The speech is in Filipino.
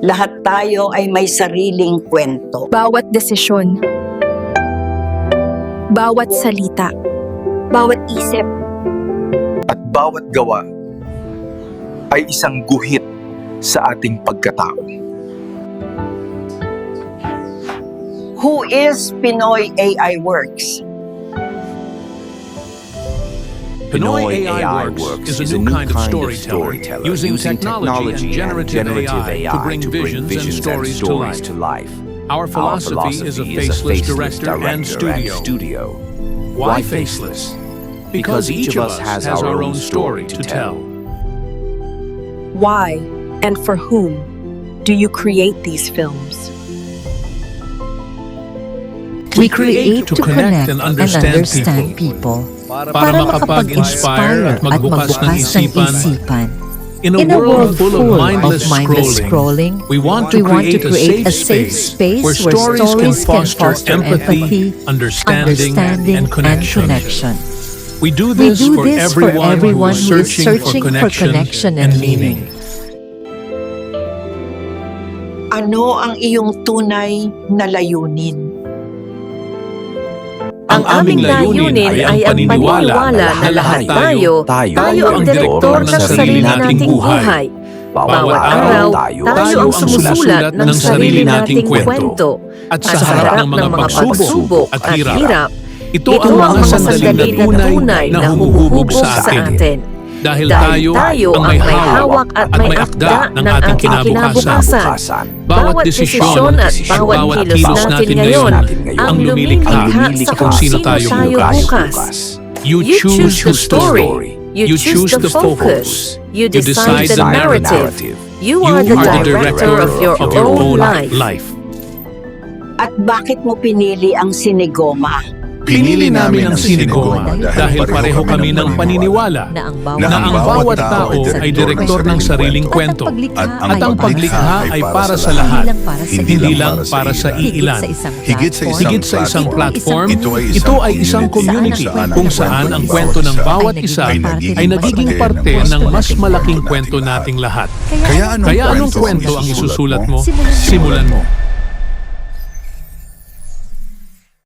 Lahat tayo ay may sariling kwento. Bawat desisyon, bawat salita, bawat isip, At bawat gawa ay isang guhit sa ating pagkatao. Who is Pinoy AI Works? Pinoy AI Works is a new kind of storyteller using technology and generative AI to bring visions and stories to life. Our philosophy is a faceless director and studio. Why faceless? Because each of us has our own story to tell. why and for whom do you create these films? We create to connect and understand people Para makapag-inspire at magbukas ng isipan. In a In a world full of mindless scrolling, we want to create a safe space where stories can foster empathy, understanding, and connection. We do this for everyone who is searching for connection and meaning. Ano ang iyong tunay na layunin? Ang aming layunin ay ang paniniwala na lahat tayo ang direktor ng sarili nating buhay. Bawat araw, tayo ang sumusulat ng sarili nating kwento. At sa harap ng mga pagsubok at hirap, ito ang mga sandali na tunay na humuhubog sa atin. Dahil tayo ang may hawak at may akda ng ating kinabukasan. Bawat desisyon at bawat kilos natin ngayon ang lumilikha sa kung sino tayo bukas. You choose the story. You choose the focus. You decide the narrative. You are the director of your own life. At bakit mo pinili ang Sinegoma? Pinili namin ang Sinegoma dahil pareho kami ng paniniwala na ang bawat tao ay direktor ng sariling kwento at ang paglikha ay para sa lahat, hindi lang para sa iilan. Higit sa isang platform, ito ay isang community kung saan ang kwento ng bawat isa ay nagiging parte ng mas malaking kwento nating lahat. Kaya anong kwento ang isusulat mo? Simulan mo.